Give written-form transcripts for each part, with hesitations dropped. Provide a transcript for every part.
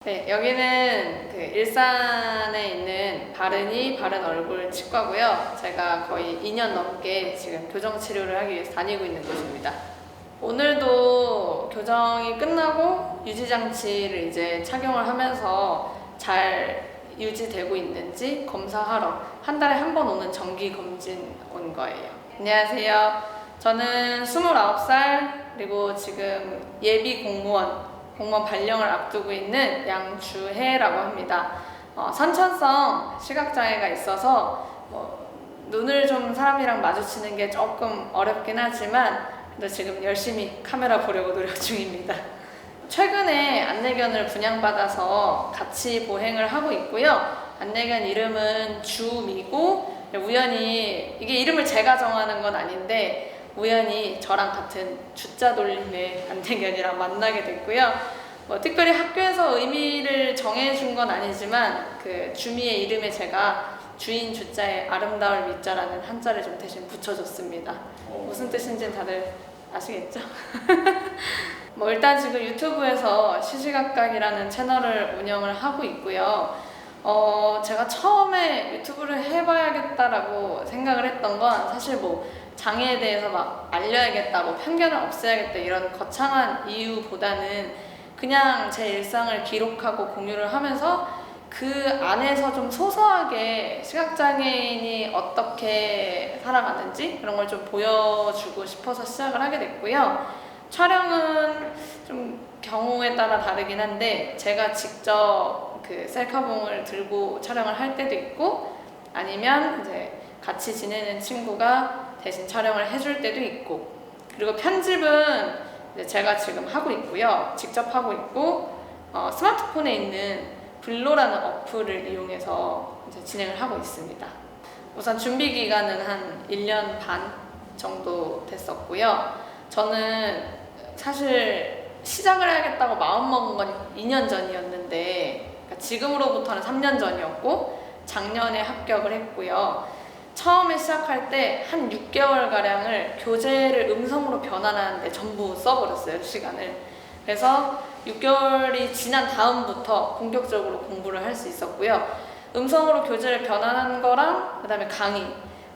네, 여기는 그 일산에 있는 바른이 바른 얼굴 치과고요. 제가 거의 2년 넘게 지금 교정 치료를 하기 위해서 다니고 있는 곳입니다. 오늘도 교정이 끝나고 유지장치를 이제 착용을 하면서 잘 유지되고 있는지 검사하러 한 달에 한 번 오는 정기 검진 온 거예요. 안녕하세요. 저는 29살 그리고 지금 예비 공무원 발령을 앞두고 있는 양주혜라고 합니다. 선천성 시각장애가 있어서 눈을 좀 사람이랑 마주치는 게 조금 어렵긴 하지만 그래도 지금 열심히 카메라 보려고 노력 중입니다. 최근에 안내견을 분양받아서 같이 보행을 하고 있고요. 안내견 이름은 주미고 우연히 이게 이름을 제가 정하는 건 아닌데 우연히 저랑 같은 주자 돌림의 안내견이랑 만나게 됐고요. 특별히 학교에서 의미를 정해준 건 아니지만 그 주미의 이름에 제가 주인 주자에 아름다울 미자라는 한자를 좀 대신 붙여줬습니다. 무슨 뜻인지는 다들 아시겠죠? 일단 지금 유튜브에서 시시각각이라는 채널을 운영을 하고 있고요. 제가 처음에 유튜브를 해봐야겠다라고 생각을 했던 건 사실 장애에 대해서 막 알려야겠다, 편견을 없애야겠다 이런 거창한 이유보다는 그냥 제 일상을 기록하고 공유를 하면서 그 안에서 좀 소소하게 시각장애인이 어떻게 살아가는지 그런 걸 좀 보여주고 싶어서 시작을 하게 됐고요. 촬영은 좀 경우에 따라 다르긴 한데 제가 직접 그 셀카봉을 들고 촬영을 할 때도 있고 아니면 이제 같이 지내는 친구가 대신 촬영을 해줄 때도 있고 그리고 편집은 이제 제가 지금 하고 있고요. 직접 하고 있고 스마트폰에 있는 블로라는 어플을 이용해서 이제 진행을 하고 있습니다. 우선 준비 기간은 한 1년 반 정도 됐었고요. 저는 사실 시작을 해야겠다고 마음먹은 건 2년 전이었는데 그러니까 지금으로부터는 3년 전이었고 작년에 합격을 했고요. 처음에 시작할 때 한 6개월가량을 교재를 음성으로 변환하는데 전부 써버렸어요, 시간을. 그래서 6개월이 지난 다음부터 본격적으로 공부를 할 수 있었고요. 음성으로 교재를 변환한 거랑 그 다음에 강의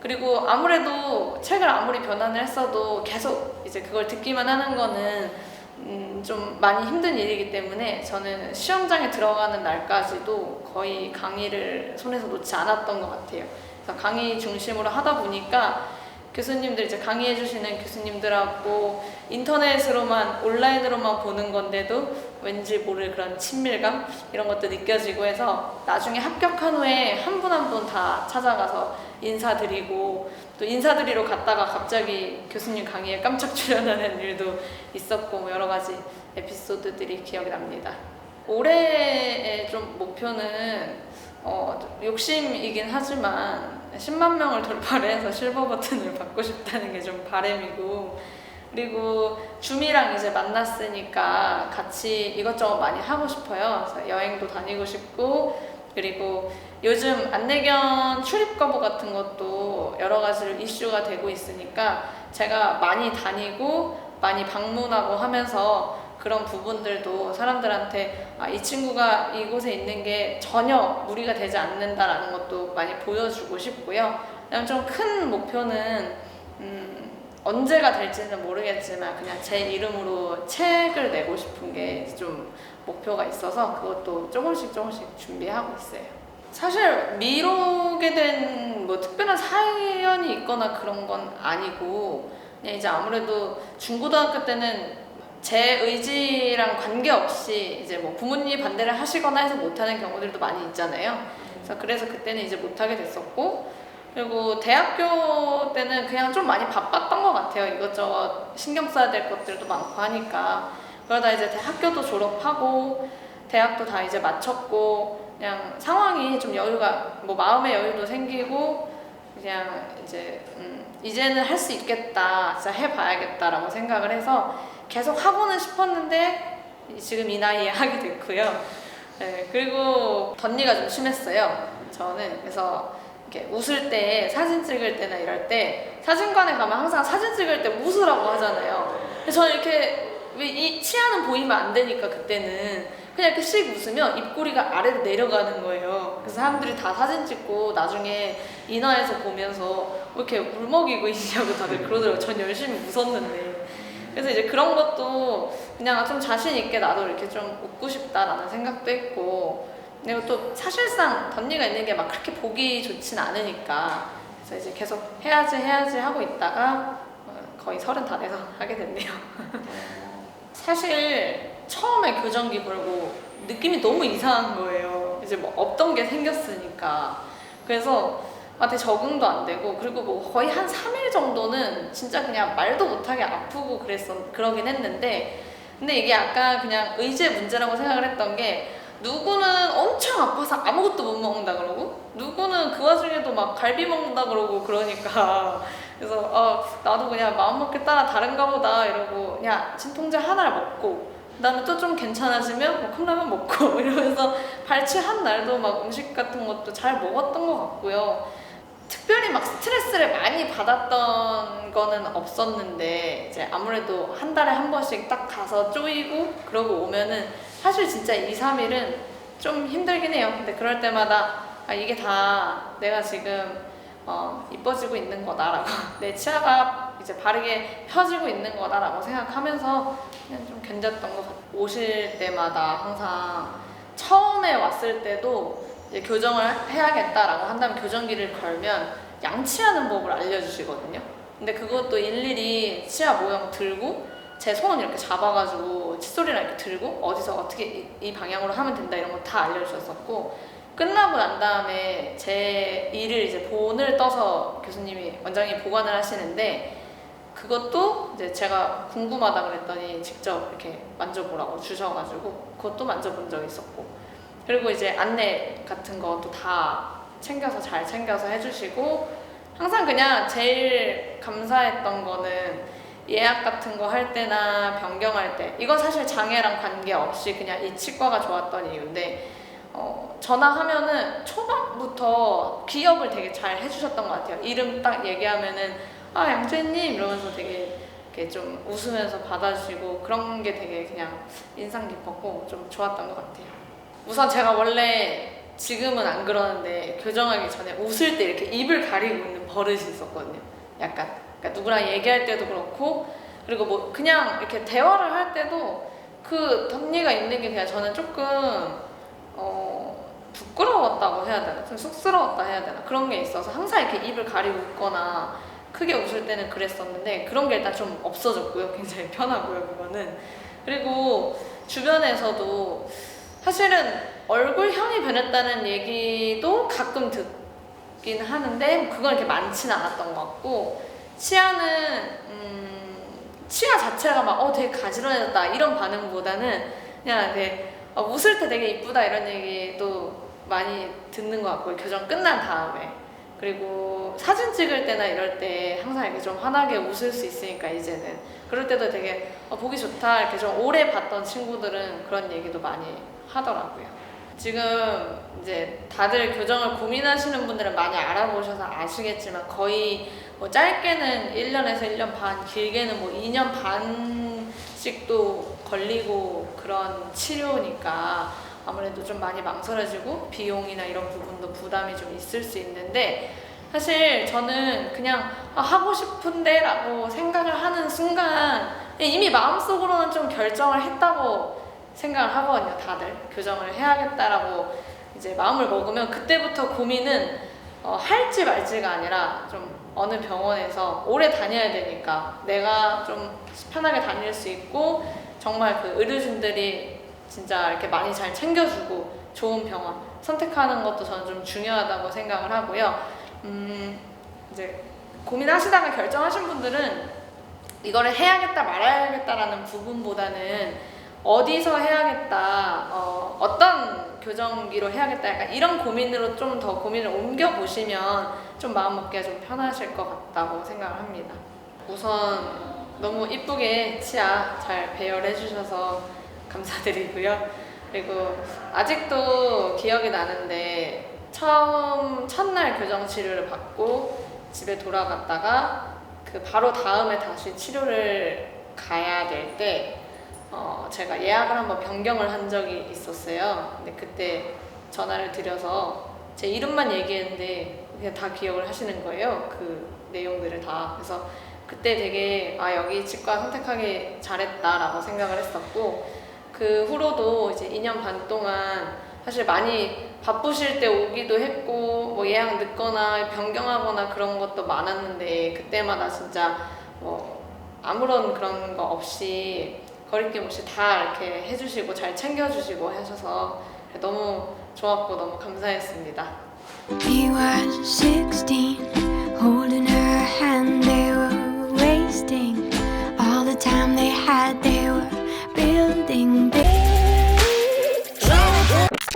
그리고 아무래도 책을 아무리 변환을 했어도 계속 이제 그걸 듣기만 하는 거는 좀 많이 힘든 일이기 때문에 저는 시험장에 들어가는 날까지도 거의 강의를 손에서 놓지 않았던 것 같아요. 그래서 강의 중심으로 하다 보니까 교수님들 이제 강의해 주시는 교수님들하고 인터넷으로만 온라인으로만 보는 건데도 왠지 모를 그런 친밀감 이런 것도 느껴지고 해서 나중에 합격한 후에 한 분 한 분 다 찾아가서 인사드리고 또 인사드리러 갔다가 갑자기 교수님 강의에 깜짝 출연하는 일도 있었고 여러 가지 에피소드들이 기억이 납니다. 올해의 좀 목표는 욕심이긴 하지만 10만 명을 돌파를 해서 실버 버튼을 받고 싶다는 게 좀 바람이고 그리고 주미랑 이제 만났으니까 같이 이것저것 많이 하고 싶어요. 그래서 여행도 다니고 싶고 그리고 요즘 안내견 출입 거부 같은 것도 여러 가지로 이슈가 되고 있으니까 제가 많이 다니고 많이 방문하고 하면서 그런 부분들도 사람들한테 이 친구가 이곳에 있는 게 전혀 무리가 되지 않는다라는 것도 많이 보여주고 싶고요. 그다음 좀 큰 목표는 언제가 될지는 모르겠지만 그냥 제 이름으로 책을 내고 싶은 게 좀 목표가 있어서 그것도 조금씩 준비하고 있어요. 사실 미루게 된 특별한 사연이 있거나 그런 건 아니고 그냥 이제 아무래도 중고등학교 때는 제 의지랑 관계없이 이제 부모님이 반대를 하시거나 해서 못하는 경우들도 많이 있잖아요. 그래서 그때는 이제 못하게 됐었고 그리고 대학교 때는 그냥 좀 많이 바빴던 것 같아요. 이것저것 신경 써야 될 것들도 많고 하니까 그러다 이제 학교도 졸업하고 대학도 다 이제 마쳤고 그냥 상황이 좀 여유가 마음의 여유도 생기고 그냥 이제 이제는 할 수 있겠다 진짜 해봐야겠다라고 생각을 해서 계속 하고는 싶었는데 지금 이 나이에 하게 됐고요. 네, 그리고 덧니가 좀 심했어요. 저는 그래서 이렇게 웃을 때 사진 찍을 때나 이럴 때 사진관에 가면 항상 사진 찍을 때 웃으라고 하잖아요. 근데 저는 이렇게 왜 이 치아는 보이면 안 되니까 그때는 그냥 이렇게 씩 웃으면 입꼬리가 아래로 내려가는 거예요. 그래서 사람들이 다 사진 찍고 나중에 인화해서 보면서 왜 이렇게 울먹이고 있냐고 다들 그러더라고요. 전 열심히 웃었는데. 그래서 이제 그런 것도 그냥 좀 자신 있게 나도 이렇게 좀 웃고 싶다라는 생각도 했고, 그리고 또 사실상 덧니가 있는 게 막 그렇게 보기 좋진 않으니까, 그래서 이제 계속 해야지 하고 있다가 거의 30 다 돼서 하게 됐네요. 사실 처음에 교정기 걸고 느낌이 너무 이상한 거예요. 이제 뭐 없던 게 생겼으니까. 그래서 되게 적응도 안 되고, 그리고 뭐 거의 한 3일 정도는 진짜 그냥 말도 못하게 아프고 그러긴 했는데, 근데 이게 약간 그냥 의지의 문제라고 생각을 했던 게, 누구는 엄청 아파서 아무것도 못 먹는다 그러고, 누구는 그 와중에도 막 갈비 먹는다 그러고 그러니까, 그래서 나도 그냥 마음먹기 따라 다른가 보다 이러고 그냥 진통제 하나를 먹고, 그다음에 또 좀 괜찮아지면 뭐 컵라면 먹고 이러면서 발치한 날도 막 음식 같은 것도 잘 먹었던 것 같고요. 특별히 막 스트레스를 많이 받았던 거는 없었는데, 이제 아무래도 한 달에 한 번씩 딱 가서 쪼이고 그러고 오면은 사실 진짜 2, 3일은 좀 힘들긴 해요. 근데 그럴 때마다 이게 다 내가 지금 이뻐지고 있는 거다라고 내 치아가 이제 바르게 펴지고 있는 거다라고 생각하면서 그냥 좀 견뎠던 것 같아요. 오실 때마다 항상 처음에 왔을 때도 이제 교정을 해야겠다라고 한다면 교정기를 걸면 양치하는 법을 알려주시거든요. 근데 그것도 일일이 치아 모형 들고 제 손 이렇게 잡아가지고 칫솔이랑 이렇게 들고 어디서 어떻게 이 방향으로 하면 된다 이런 거 다 알려주셨었고, 끝나고 난 다음에 제 이를 이제 본을 떠서 교수님이 원장님이 보관을 하시는데, 그것도 이제 제가 궁금하다 그랬더니 직접 이렇게 만져보라고 주셔가지고 그것도 만져본 적이 있었고, 그리고 이제 안내 같은 것도 다 챙겨서 잘 챙겨서 해주시고, 항상 그냥 제일 감사했던 거는 예약 같은 거 할 때나 변경할 때, 이건 사실 장애랑 관계없이 그냥 이 치과가 좋았던 이유인데, 전화하면은 초반부터 기억을 되게 잘 해주셨던 것 같아요. 이름 딱 얘기하면은 양재님 이러면서 되게 이렇게 좀 웃으면서 받아주시고, 그런 게 되게 그냥 인상 깊었고 좀 좋았던 것 같아요. 우선 제가 원래 지금은 안 그러는데 교정하기 전에 웃을 때 이렇게 입을 가리고 있는 버릇이 있었거든요. 약간 그러니까 누구랑 얘기할 때도 그렇고, 그리고 뭐 그냥 이렇게 대화를 할 때도 그 덧니가 있는 게 그냥 저는 조금 부끄러웠다고 해야 되나, 좀 쑥스러웠다 해야 되나, 그런 게 있어서 항상 이렇게 입을 가리고 웃거나 크게 웃을 때는 그랬었는데, 그런 게 일단 좀 없어졌고요. 굉장히 편하고요, 그거는. 그리고 주변에서도 사실은 얼굴형이 변했다는 얘기도 가끔 듣긴 하는데 그건 이렇게 많지는 않았던 것 같고, 치아는 치아 자체가 막 되게 가지런해졌다 이런 반응보다는 그냥 이렇게 웃을 때 되게 이쁘다 이런 얘기도 많이 듣는 것 같고요. 교정 끝난 다음에. 그리고 사진 찍을 때나 이럴 때 항상 이렇게 좀 환하게 웃을 수 있으니까 이제는 그럴 때도 되게 보기 좋다, 이렇게 좀 오래 봤던 친구들은 그런 얘기도 많이 하더라고요. 지금 이제 다들 교정을 고민하시는 분들은 많이 알아보셔서 아시겠지만, 거의 뭐 짧게는 1년에서 1년 반, 길게는 뭐 2년 반씩도 걸리고 그런 치료니까 아무래도 좀 많이 망설여지고 비용이나 이런 부분도 부담이 좀 있을 수 있는데, 사실 저는 그냥 하고 싶은데 라고 생각을 하는 순간 이미 마음속으로는 좀 결정을 했다고 생각을 하거든요. 다들 교정을 해야겠다라고 이제 마음을 먹으면 그때부터 고민은 할지 말지가 아니라 좀 어느 병원에서 오래 다녀야 되니까 내가 좀 편하게 다닐 수 있고, 정말 그 의료진들이 진짜 이렇게 많이 잘 챙겨주고 좋은 병원 선택하는 것도 저는 좀 중요하다고 생각을 하고요. 이제 고민하시다가 결정하신 분들은 이거를 해야겠다 말아야겠다라는 부분보다는 어디서 해야겠다, 어떤 교정기로 해야겠다, 약간 이런 고민으로 좀 더 고민을 옮겨보시면 좀 마음먹기가 좀 편하실 것 같다고 생각을 합니다. 우선 너무 이쁘게 치아 잘 배열해 주셔서 감사드리고요. 그리고 아직도 기억이 나는데, 첫날 교정 치료를 받고 집에 돌아갔다가 그 바로 다음에 다시 치료를 가야 될 때 제가 예약을 한번 변경을 한 적이 있었어요. 근데 그때 전화를 드려서 제 이름만 얘기했는데 그냥 다 기억을 하시는 거예요. 그 내용들을 다. 그래서 그때 되게 여기 치과 선택하기 잘했다라고 생각을 했었고, 그 후로도 이제 2년 반 동안 사실 많이 바쁘실 때 오기도 했고 뭐 예약 늦거나 변경하거나 그런 것도 많았는데, 그때마다 진짜 뭐 아무런 그런 거 없이 거리낌 없이 다 이렇게 해주시고 잘 챙겨주시고 하셔서 너무 좋았고 너무 감사했습니다. 미완 시